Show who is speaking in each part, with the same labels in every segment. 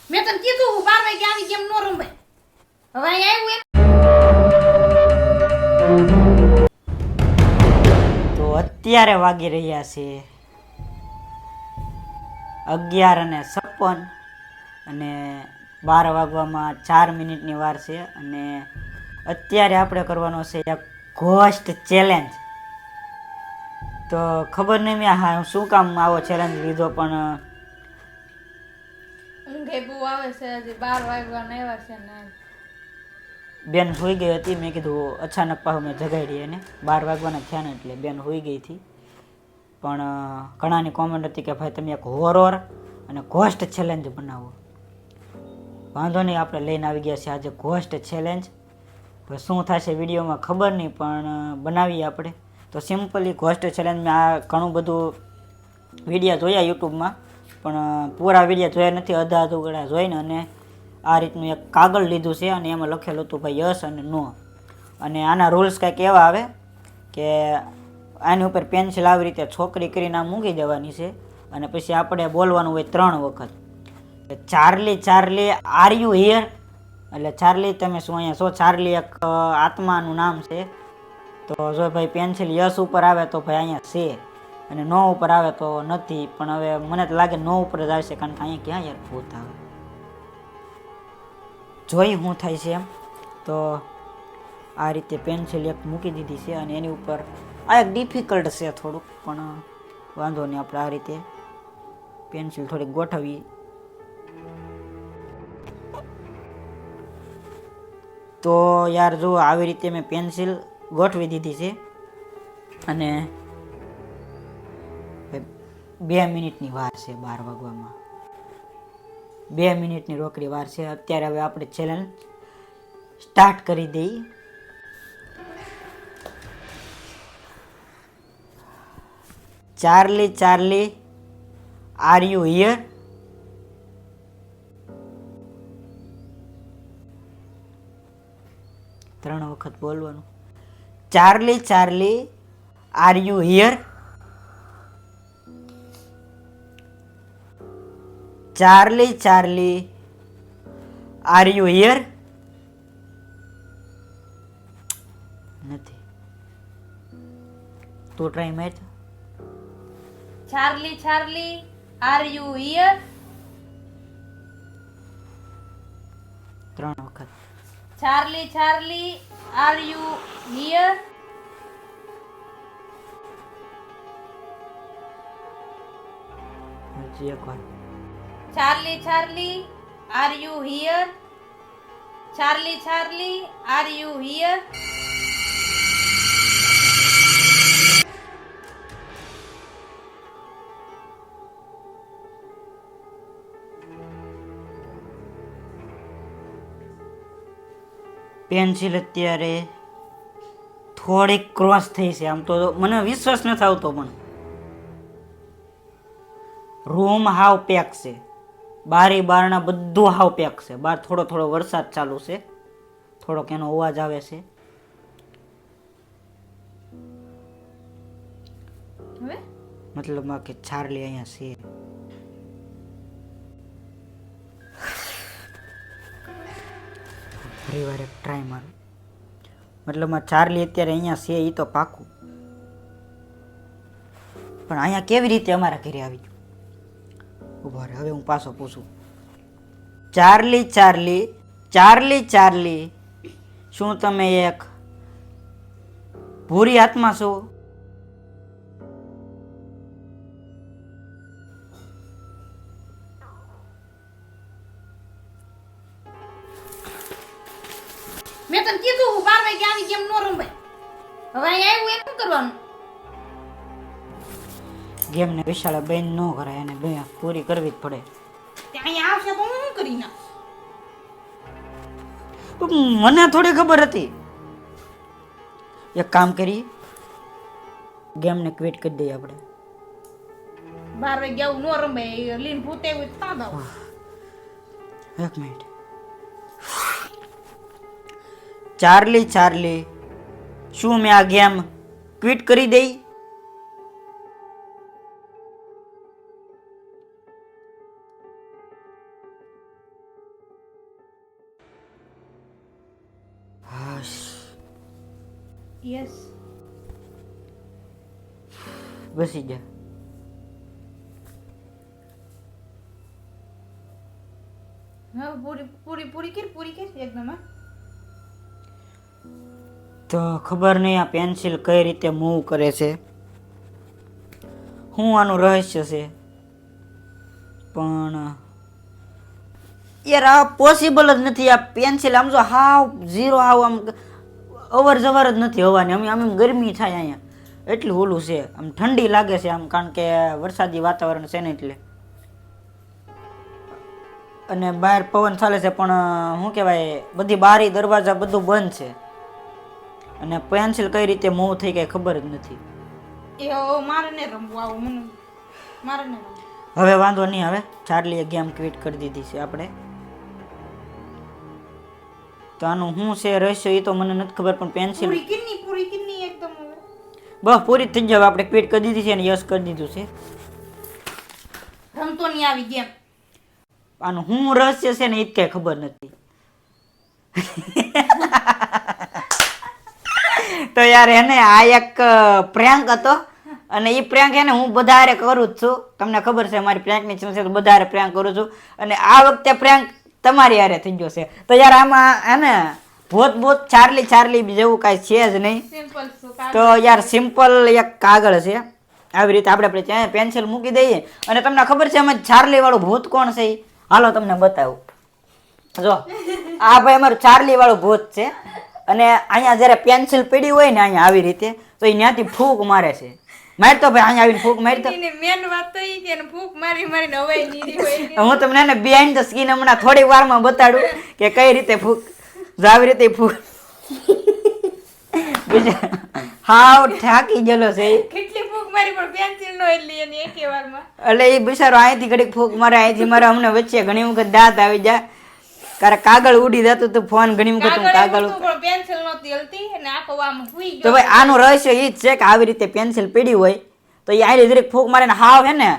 Speaker 1: મેં તને કીધું હું 12 વાગે આવી ગેમ નો રમાય. હવે અહીં આવ્યું
Speaker 2: તો અત્યારે વાગી રહ્યા છે 11:56 અને 12 વાગવામાં 4 મિનિટની વાર છે. અને અત્યારે આપણે કરવાનો છે એક ઘોસ્ટ ચેલેન્જ. તો ખબર નહીં મેં શું કામ આવો ચેલેન્જ લીધો, પણ
Speaker 1: ઊંઘે બહુ આવે છે. હજી 12 વાગ્યાના આવ્યા છે ને
Speaker 2: બેન સૂઈ ગઈ હતી. મેં કીધું અચાનક પાછું મેં જગાડી એને 12 વાગવાના થયા ને એટલે બેન સૂઈ ગઈ હતી. પણ ઘણાની કોમેન્ટ હતી કે ભાઈ તમે એક હોરર અને ઘોસ્ટ ચેલેન્જ બનાવો. વાંધો નહીં, આપણે લઈને આવી ગયા છે આજે ઘોસ્ટ ચેલેન્જ. શું થશે વિડીયોમાં ખબર નહીં, પણ બનાવીએ આપણે. તો સિમ્પલી ઘોસ્ટ ચેલેન્જ મેં આ ઘણું બધું વિડીયો જોયા યુટ્યુબમાં, પણ પૂરા વિડીયો જોયા નથી, અધા અધૂરા જોઈને અને આ રીતનું એક કાગળ લીધું છે અને એમાં લખેલું હતું ભાઈ યસ અને નો. અને આના રૂલ્સ કંઈક એવા આવે કે આની ઉપર પેન્સિલ આવી રીતે છોકરી કરીને આમ મૂકી દેવાની છે અને પછી આપણે બોલવાનું હોય 3 વખત. Charlie Charlie are you hear, એટલે ચાર્લી તમે શું અહીંયા છો? ચાર્લી એક આત્માનું નામ છે. તો જો ભાઈ પેન્સિલ યસ ઉપર આવે તો ભાઈ અહીંયા છે, અને નો ઉપર આવે તો નથી. પણ હવે મને તો લાગે નો ઉપર જ આવશે, કારણ કે અહીંયા ક્યાં યાર ભૂત આવે. જોઈ શું થાય છે એમ. તો આ રીતે પેન્સિલ એક મૂકી દીધી છે અને એની ઉપર આ એક ડિફિકલ્ટ છે થોડુંક, પણ વાંધો નહીં, આપણે આ રીતે પેન્સિલ થોડીક ગોઠવી. તો યાર જો આવી રીતે મેં પેન્સિલ ગોઠવી દીધી છે અને 2 મિનિટની વાર છે 12 વાગવામાં. 2 મિનિટની રોકડી વાર છે. અત્યારે હવે આપણે ચેલેન્જ સ્ટાર્ટ કરી દઈએ. Charlie Charlie are you hear? ત્રણ વખત બોલવાનું. Charlie Charlie are you hear? Charlie Charlie are you hear? નથી. તું ટ્રાય માર.
Speaker 1: Charlie Charlie are you hear?
Speaker 2: 3 વખત.
Speaker 1: Charlie Charlie are you hear?
Speaker 2: હજી એક વાર.
Speaker 1: Charlie Charlie are you hear? Charlie Charlie are you hear?
Speaker 2: Pencil અત્યારે થોડીક cross થઈ છે. આમ તો મને વિશ્વાસ નથી આવતો, પણ રૂમ હાવ પેક છે. બારી બારણા બધું હાવ પેક છે. બહાર થોડો થોડો વરસાદ ચાલુ છે, થોડોક એનો અવાજ આવે છે.
Speaker 1: હવે
Speaker 2: મતલબમાં કે ચાર્લી અહીંયા છે. ફરી વાર એક ટ્રાય મારું. મતલબમાં ચાર્લી અત્યારે અહીંયા છે એ તો પાકું, પણ અહીંયા કેવી રીતે અમારા ઘરે આવી ગયું? ઉભો રહે, હવે હું પાછો પૂછું. ચાર્લી ચાર્લી ચાર્લી ચાર્લી, શું તમે એક ભૂરી આત્મા છો?
Speaker 1: મેં તને કીધું હું 12 વાગે આવી ગેમ નો રમાય. હવે અહીં આવ્યું એમ શું કરવાનું?
Speaker 2: ગેમને વિશાળે બેન ન કરાય, એને બે પૂરી કરવી જ પડે.
Speaker 1: તે અહીંયા આવશે તો હું શું કરી નાખ?
Speaker 2: મને થોડી ખબર હતી. એક કામ કરી, ગેમને ક્વિટ કરી દઈએ આપણે.
Speaker 1: 12 વાગે આવું નો રમાય. લીન ભૂતે હોય તો દો.
Speaker 2: એક મિનિટ. ચાર્લી ચાર્લી, શું મેં આ ગેમ ક્વિટ કરી દઈ? બસ
Speaker 1: યસ
Speaker 2: બસી જા.
Speaker 1: હા પૂરી પૂરી પૂરી કે એકદમ હા
Speaker 2: તો ખબર નહીં આ પેન્સિલ કઈ રીતે મૂવ કરે છે, શું આનું રહસ્ય છે, પણ યાર આ પોસિબલ જ નથી. આ પેન્સિલ આમ જો હાવ ઝીરો હાવ આમ અવર જવર જ નથી હવાની. આમ ગરમી થાય અહીંયા એટલું ઓલું છે, આમ ઠંડી લાગે છે આમ, કારણ કે વરસાદી વાતાવરણ છે ને એટલે. અને બહાર પવન ચાલે છે પણ શું કહેવાય બધી બારી દરવાજા બધું બંધ છે, અને પેન્સિલ કઈ રીતે મૂવ થઈ કઈ ખબર જ નથી.
Speaker 1: એ મારે ને રમવું આવું મને મારે ને રમવું.
Speaker 2: હવે વાંધો નહીં, હવે ચાર્લીએ ગેમ ક્વિટ કરી દીધી છે આપણે. તો આનું શું છે રહસ્ય એ તો મને નથી ખબર, પણ પેન્સિલ
Speaker 1: પૂરી કિન્ની એકદમ હવે
Speaker 2: બસ પૂરી થઈ જાય. આપણે ક્વિટ કરી દીધી છે અને યસ કરી દીધું છે.
Speaker 1: રમતો નહીં આવી ગેમ.
Speaker 2: આનું શું રહસ્ય છે ને એ જ કઈ ખબર નથી. તો યાર એને આ એક પ્રેન્ક હતો, અને એ પ્રેન્ક એને હું વધારે કરું જ છું. તમને ખબર છે મારી પ્રેન્કની ચેનલ છે તો વધારે પ્રેન્ક કરું છું, અને આ વખતે પ્રેન્ક તમારી હારે થઈ ગયો છે. તો યાર આમાં હે ને ભૂત ચાર્લી જેવું કાંઈ છે જ નહીં.
Speaker 1: સિમ્પલ
Speaker 2: તો યાર સિમ્પલ એક કાગળ છે, આવી રીતે આપણે ત્યાં પેન્સિલ મૂકી દઈએ. અને તમને ખબર છે એમાં ચાર્લી વાળું ભૂત કોણ છે? હાલો તમને બતાવું. જો આ ભાઈ અમારું ચાર્લી વાળું ભૂત છે, અને અહીંયા જ્યારે પેન્સિલ પડી હોય ને અહીંયા આવી રીતે, તો એ ત્યાંથી ફૂંક મારે છે. મારતો ભાઈ અહીંયા આવીને ફૂંક મારતો.
Speaker 1: મેન વાત તો ઈ છે ને ફૂંક મારીને હવાઈ નીરી હોય.
Speaker 2: હું તમને ને બિહાઇન્ડ ધ સ્કીન હમણાં થોડી વારમાં બતાડું કે કઈ રીતે ફૂંક. જો આવી રીતે ફૂંક. બીજા હાવ થાકી ગયેલો છે ઈ.
Speaker 1: કેટલી ફૂંક મારી પણ પેન્સિલ નો એટલી એની એક વારમાં.
Speaker 2: એટલે એ બિચારો અહીંથી ઘડીક ફૂંક મારે, અહીંથી મારે. અમને વચ્ચે ઘણી વખત દાંત આવી જાય, કારણ કાગળ ઉડી જતું હતું, ફોન ઘણી વખત હું કાગળ
Speaker 1: પણ પેન્સિલ નહોતી હલતી અને આખો આમ હુઈ
Speaker 2: તો ભાઈ આનું રહસ્ય ઈ જ છે કે આવી રીતે પેન્સિલ પડી હોય તો એ આઈ દરેક ફૂંક મારે ને હાવ હે ને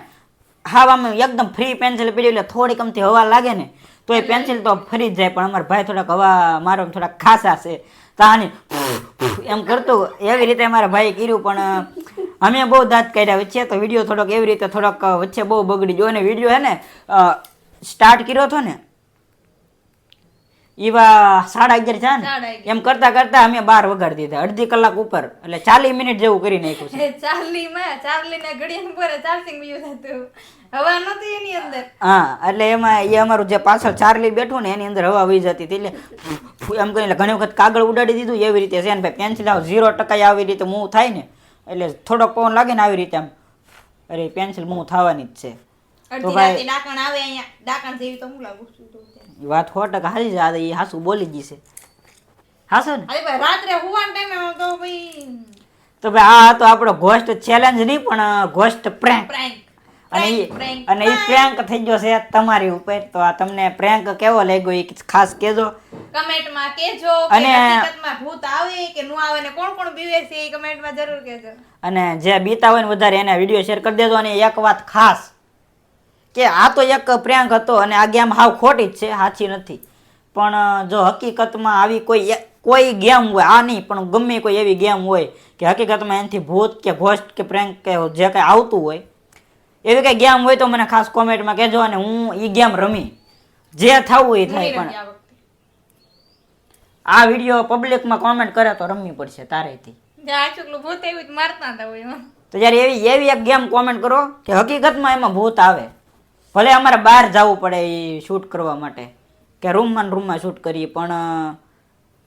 Speaker 2: હાવ આમ એકદમ ફ્રી પેન્સિલ પડી એટલે થોડીક અમથી હવા લાગે ને તો એ પેન્સિલ તો ફરી જ જાય. પણ અમારા ભાઈ થોડાક હવા મારો થોડાક ખાસા છે, તાની એમ કરતું એવી રીતે અમારા ભાઈ કર્યું. પણ અમે બહુ દાંત કાઢ્યા વચ્ચે, તો વિડીયો થોડોક એવી રીતે થોડોક વચ્ચે બહુ બગડી ગયો. અને વિડીયો હે ને સ્ટાર્ટ કર્યો હતો ને એવા 11:30 થયા ને, એમ કરતા કરતા અમે 12 વગાડી દીધા, અડધી કલાક ઉપર, એટલે 40 મિનિટ જેવું કરી નાખ્યું છે.
Speaker 1: ચાર્લી ને ઘડિયાળ પર ચાર્જિંગ બીયું થતું, હવા નહોતી એની અંદર.
Speaker 2: હા, એટલે એમાં એ અમારું જે પાછળ ચાર્લી બેઠું ને એની અંદર હવા વહી જતી હતી, એટલે એમ કરીને ઘણી વખત કાગળ ઉડાડી દીધું. એવી રીતે છે ને ભાઈ પેન્સિલ 0% આવી રીતે મૂવ થાય ને, એટલે થોડોક પવન લાગે ને આવી રીતે આમ અરે પેન્સિલ મૂવ થવાની જ છે.
Speaker 1: તો ભાઈ ડાકણ આવે અહીંયા, ડાકણ જેવી તો હું લાગુ છું તો
Speaker 2: વાત 100% હાલી જાય. એ હાસુ બોલી ગઈ છે, હાસો ને?
Speaker 1: અરે ભાઈ રાત્રે હુવાન ટાઈમે તો ભાઈ
Speaker 2: તો ભાઈ આ તો આપણો ઘોસ્ટ ચેલેન્જ નહીં પણ ઘોસ્ટ પ્રેન્ક. અને એ પ્રેન્ક થઈ ગયો છે તમારી ઉપર. તો આ તમને પ્રેન્ક કેવો લાગ્યો એ ખાસ કહેજો,
Speaker 1: કમેન્ટમાં કહેજો. અને હકીકતમાં ભૂત આવે કે ન આવે ને કોણ કોણ બીવે છે એ કમેન્ટમાં જરૂર કહેજો. અને
Speaker 2: જે બીતા હોય ને વધારે એને વિડીયો શેર કરી દેજો. અને એક વાત ખાસ કે આ તો એક પ્રેન્ક હતો અને આ ગેમ હાવ ખોટી જ છે, સાચી નથી. પણ જો હકીકતમાં આવી કોઈ ગેમ હોય, આ નહીં પણ ગમે કોઈ એવી ગેમ હોય કે હકીકતમાં એનાથી ભૂત કે ઘોસ્ટ કે પ્રેન્ક કે જે કંઈ આવતું હોય એવી કંઈ ગેમ હોય તો મને ખાસ કોમેન્ટમાં કહેજો, અને હું એ ગેમ રમી જે થવું એ થાય. પણ આ વિડીયો પબ્લિકમાં કોમેન્ટ કરે તો રમવી પડશે તારેથી. તો યાર એવી એક ગેમ કોમેન્ટ કરો કે હકીકતમાં એમાં ભૂત આવે, ભલે અમારે બહાર જવું પડે એ શૂટ કરવા માટે કે રૂમમાં શૂટ કરીએ, પણ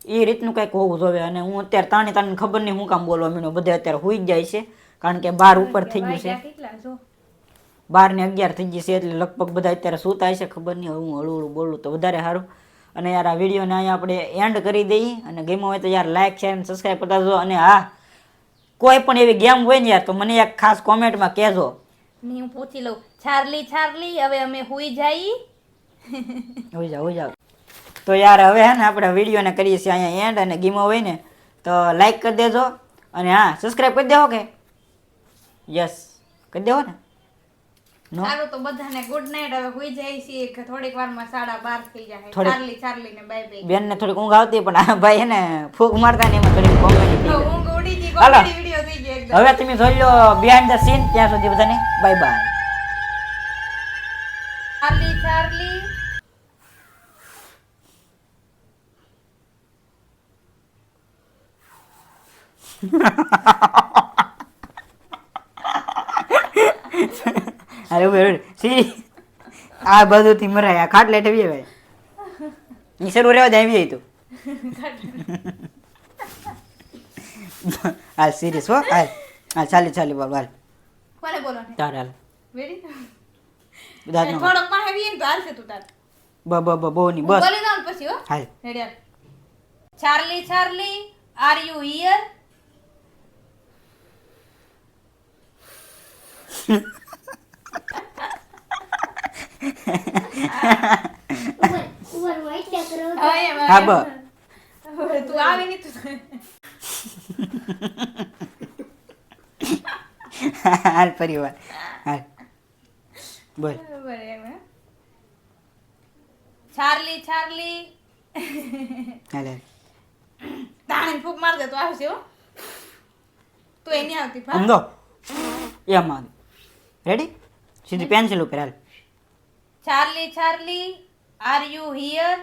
Speaker 2: એ રીતનું કંઈક હોવું જોઈએ. અને હું અત્યારે તાણી ખબર નહીં હું કામ બોલવા મીનો, બધે અત્યારે હુઈ જ જાય છે કારણ કે 12 ઉપર થઈ ગયું છે, 12:11 થઈ ગઈ છે, એટલે લગભગ બધા અત્યારે સૂતા હશે. ખબર નહીં, હું હળવું બોલું તો વધારે સારું. અને યાર આ વિડીયોને અહીંયા આપણે એન્ડ કરી દઈએ, અને ગમ્યો હોય તો યાર લાઈક શેર અને સબસ્ક્રાઈબ કરતા જો. અને હા, કોઈ પણ એવી ગેમ હોય ને યાર તો મને એક ખાસ કોમેન્ટમાં કહેજો.
Speaker 1: હું પૂછી લઉં, ચાર્લી હવે અમે હુઈ જઈએ.
Speaker 2: હોઈ જાવ. તો યાર હવે હે ને આપણે વિડીયોને કરીએ છીએ અહીંયા એન્ડ. અને ગમ્યો હોય ને તો લાઈક કરી દેજો, અને હા સબસ્ક્રાઈબ કરી દેવો કે યસ કરી દેવો ને. નો
Speaker 1: સારું તો બધાને ગુડ નાઈટ. હવે હુઈ જાય છીએ કે થોડીક વારમાં 12:30 થઈ જાય.
Speaker 2: થોડીક-
Speaker 1: ચાર્લી ને બાય બાય.
Speaker 2: બેન ને થોડીક ઊંઘ આવતી પણ આ ભાઈ એને ફૂંક મારતા ને એમાં થોડીક કોમેડી થઈ ગઈ.
Speaker 1: ઊંઘ ઉડી ગઈ.
Speaker 2: હાલો.
Speaker 1: કોમેડી વિડિયો થઈ ગયો એકદમ.
Speaker 2: હવે તમે જોઈ લો બિહાઇન્ડ ધ સીન. ત્યાં સુધી બધાને બાય બાય.
Speaker 1: ચાર્લી
Speaker 2: અરે ઉભે સી આ બધું થી મરાય. આ ખાટ લેટ આવી ભાઈ ની શરૂ રહેવા દે આવી જાય તું. હાલ સિરિયસ હો. હાલ હાલ ચાલી બોલ હાલ
Speaker 1: કોને બોલવાનું?
Speaker 2: તારે હાલ
Speaker 1: રેડી?
Speaker 2: બધા નો
Speaker 1: થોડોક પાસે આવીએ ને તો હાલશે તું તાર.
Speaker 2: બહુ ની
Speaker 1: હું
Speaker 2: બસ
Speaker 1: બોલી દઉં ને પછી હો.
Speaker 2: હાલ.
Speaker 1: રેડી હાલ. Charlie are you hear?
Speaker 2: હા બ
Speaker 1: તું આવી નહીં તું.
Speaker 2: હાલ પરિવાર હાલ બોલ.
Speaker 1: બરાબર એમ હે. ચાર્લી
Speaker 2: હાલ હાલ
Speaker 1: તાણે ફૂક માર દે તો આવશે હો. તું એની આવતી ફા.
Speaker 2: સમજો એમ આવ રેડી સીધી પેન્સિલ ઉપર હાલ.
Speaker 1: Charlie are you hear?